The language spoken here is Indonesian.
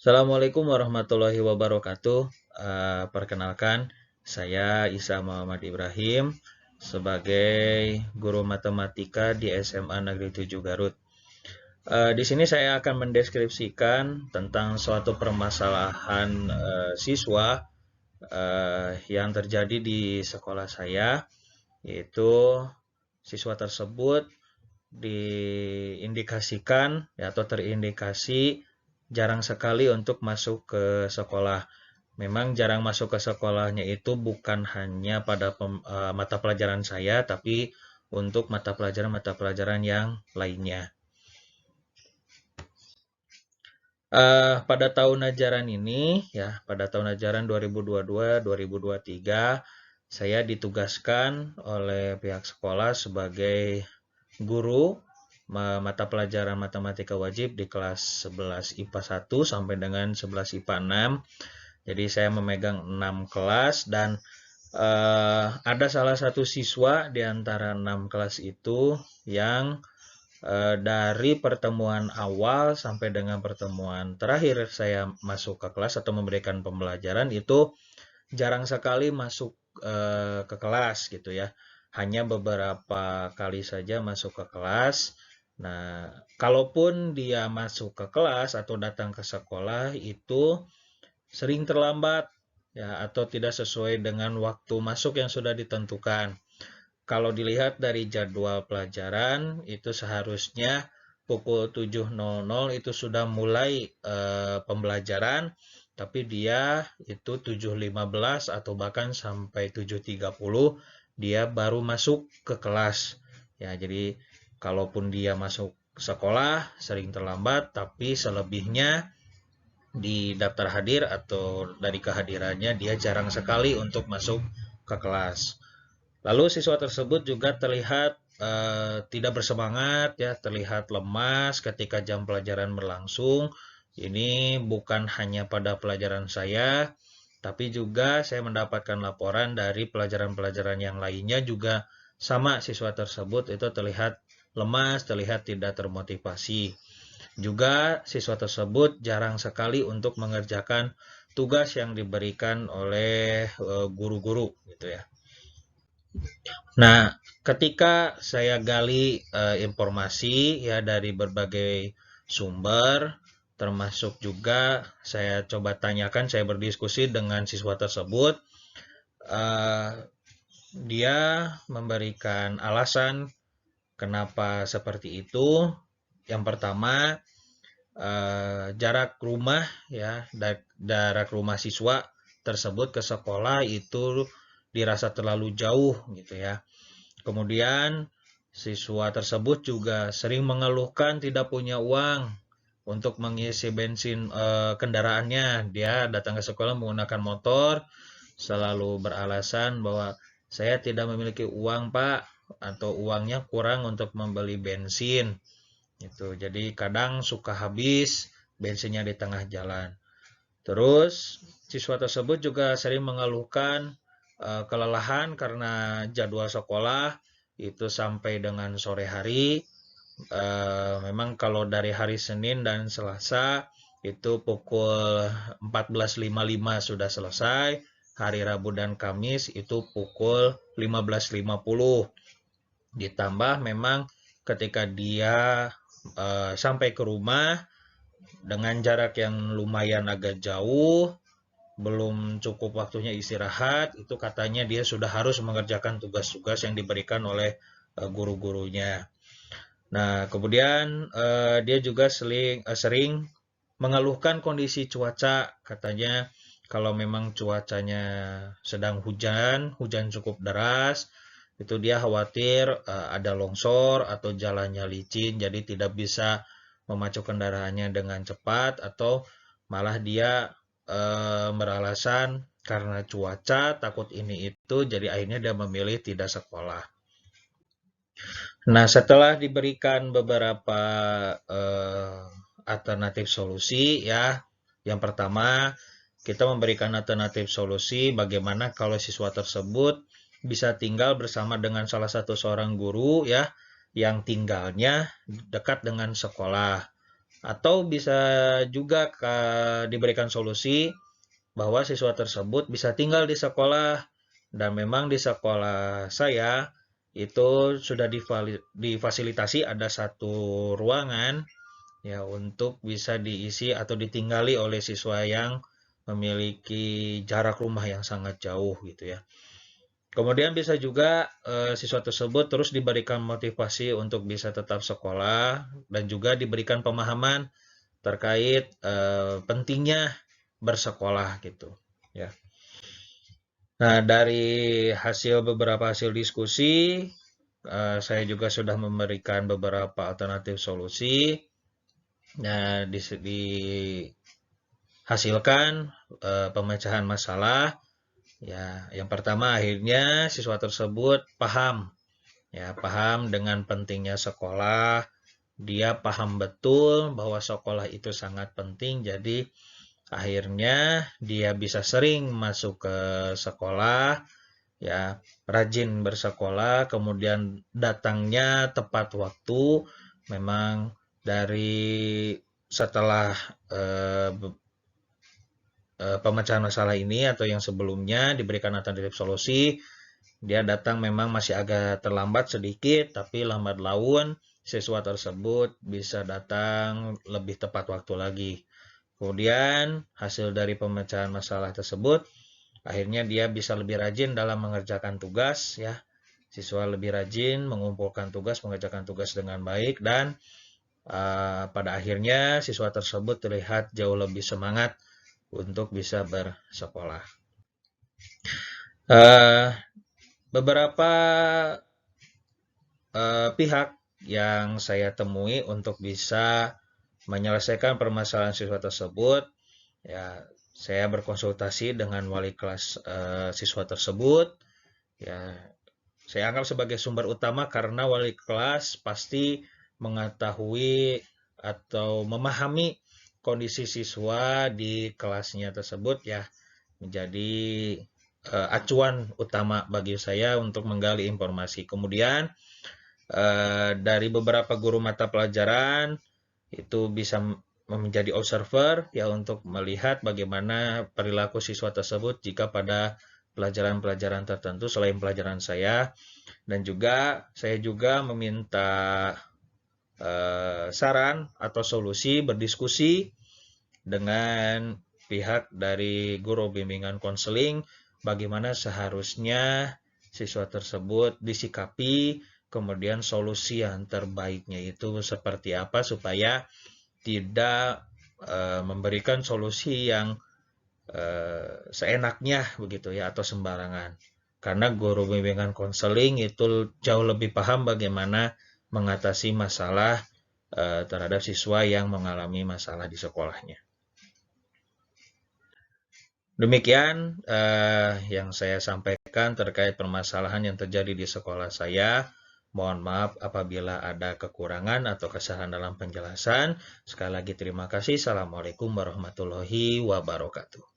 Assalamualaikum warahmatullahi wabarakatuh. Perkenalkan, saya Isa Muhammad Ibrahim sebagai guru matematika di SMA Negeri 7 Garut. Di sini saya akan mendeskripsikan tentang suatu permasalahan siswa yang terjadi di sekolah saya, yaitu siswa tersebut diindikasikan atau terindikasi jarang sekali untuk masuk ke sekolah. Memang jarang masuk ke sekolahnya itu bukan hanya pada mata pelajaran saya, tapi untuk mata pelajaran yang lainnya. Pada tahun ajaran ini, pada tahun ajaran 2022-2023, saya ditugaskan oleh pihak sekolah sebagai guru mata pelajaran matematika wajib di kelas 11 IPA 1 sampai dengan 11 IPA 6. Jadi saya memegang 6 kelas dan ada salah satu siswa di antara 6 kelas itu yang dari pertemuan awal sampai dengan pertemuan terakhir saya masuk ke kelas atau memberikan pembelajaran itu jarang sekali masuk ke kelas gitu ya. Hanya beberapa kali saja masuk ke kelas. Nah, kalaupun dia masuk ke kelas atau datang ke sekolah itu sering terlambat ya atau tidak sesuai dengan waktu masuk yang sudah ditentukan. Kalau dilihat dari jadwal pelajaran itu seharusnya pukul 7.00 itu sudah mulai pembelajaran, tapi dia itu 7.15 atau bahkan sampai 7.30 dia baru masuk ke kelas. Ya, jadi kalaupun dia masuk sekolah sering terlambat, tapi selebihnya di daftar hadir atau dari kehadirannya dia jarang sekali untuk masuk ke kelas. Lalu siswa tersebut juga terlihat tidak bersemangat, ya, terlihat lemas ketika jam pelajaran berlangsung. Ini bukan hanya pada pelajaran saya, tapi juga saya mendapatkan laporan dari pelajaran-pelajaran yang lainnya juga sama siswa tersebut itu terlihat lemas, terlihat tidak termotivasi. Juga siswa tersebut jarang sekali untuk mengerjakan tugas yang diberikan oleh guru-guru gitu ya. Nah, ketika saya gali informasi ya dari berbagai sumber, termasuk juga saya coba tanyakan, saya berdiskusi dengan siswa tersebut, uh, dia memberikan alasan kenapa seperti itu. Yang pertama, jarak rumah ya, jarak rumah siswa tersebut ke sekolah itu dirasa terlalu jauh gitu ya. Kemudian siswa tersebut juga sering mengeluhkan tidak punya uang untuk mengisi bensin kendaraannya. Dia datang ke sekolah menggunakan motor, selalu beralasan bahwa saya tidak memiliki uang, Pak, atau uangnya kurang untuk membeli bensin. Itu. Jadi kadang suka habis bensinnya di tengah jalan. Terus siswa tersebut juga sering mengeluhkan kelelahan karena jadwal sekolah itu sampai dengan sore hari. Memang kalau dari hari Senin dan Selasa itu pukul 14.55 sudah selesai. Hari Rabu dan Kamis itu pukul 15.50. Ditambah memang ketika dia sampai ke rumah dengan jarak yang lumayan agak jauh, belum cukup waktunya istirahat, itu katanya dia sudah harus mengerjakan tugas-tugas yang diberikan oleh guru-gurunya. Nah, kemudian dia juga sering mengeluhkan kondisi cuaca, katanya kalau memang cuacanya sedang hujan, hujan cukup deras, itu dia khawatir ada longsor atau jalannya licin, jadi tidak bisa memacu kendaraannya dengan cepat atau malah dia beralasan karena cuaca takut ini itu, jadi akhirnya dia memilih tidak sekolah. Nah, setelah diberikan beberapa alternatif solusi ya, yang pertama kita memberikan alternatif solusi bagaimana kalau siswa tersebut bisa tinggal bersama dengan salah satu seorang guru ya yang tinggalnya dekat dengan sekolah. Atau bisa juga diberikan solusi bahwa siswa tersebut bisa tinggal di sekolah, dan memang di sekolah saya itu sudah difasilitasi ada satu ruangan ya untuk bisa diisi atau ditinggali oleh siswa yang memiliki jarak rumah yang sangat jauh gitu ya. Kemudian bisa juga siswa tersebut terus diberikan motivasi untuk bisa tetap sekolah dan juga diberikan pemahaman terkait pentingnya bersekolah gitu ya. Nah, dari beberapa hasil diskusi, saya juga sudah memberikan beberapa alternatif solusi. Nah, dihasilkan pemecahan masalah. Ya, yang pertama akhirnya siswa tersebut paham, ya paham dengan pentingnya sekolah. Dia paham betul bahwa sekolah itu sangat penting. Jadi akhirnya dia bisa sering masuk ke sekolah, ya rajin bersekolah, kemudian datangnya tepat waktu. Memang dari setelah eh, pemecahan masalah ini atau yang sebelumnya diberikan alternatif solusi, dia datang memang masih agak terlambat sedikit, tapi lambat laun siswa tersebut bisa datang lebih tepat waktu lagi. Kemudian hasil dari pemecahan masalah tersebut, akhirnya dia bisa lebih rajin dalam mengerjakan tugas ya. Siswa lebih rajin mengumpulkan tugas, mengerjakan tugas dengan baik, dan pada akhirnya siswa tersebut terlihat jauh lebih semangat untuk bisa bersekolah. Uh, Beberapa pihak yang saya temui untuk bisa menyelesaikan permasalahan siswa tersebut, ya saya berkonsultasi dengan wali kelas siswa tersebut. Ya, saya anggap sebagai sumber utama karena wali kelas pasti mengetahui atau memahami kondisi siswa di kelasnya tersebut ya, menjadi acuan utama bagi saya untuk menggali informasi. Kemudian dari beberapa guru mata pelajaran itu bisa menjadi observer ya untuk melihat bagaimana perilaku siswa tersebut jika pada pelajaran-pelajaran tertentu selain pelajaran saya. Dan juga saya juga meminta saran atau solusi, berdiskusi dengan pihak dari guru bimbingan konseling bagaimana seharusnya siswa tersebut disikapi, kemudian solusi yang terbaiknya itu seperti apa supaya tidak memberikan solusi yang seenaknya begitu ya atau sembarangan. Karena guru bimbingan konseling itu jauh lebih paham bagaimana mengatasi masalah terhadap siswa yang mengalami masalah di sekolahnya. Demikian yang saya sampaikan terkait permasalahan yang terjadi di sekolah saya. Mohon maaf apabila ada kekurangan atau kesalahan dalam penjelasan. Sekali lagi terima kasih. Assalamualaikum warahmatullahi wabarakatuh.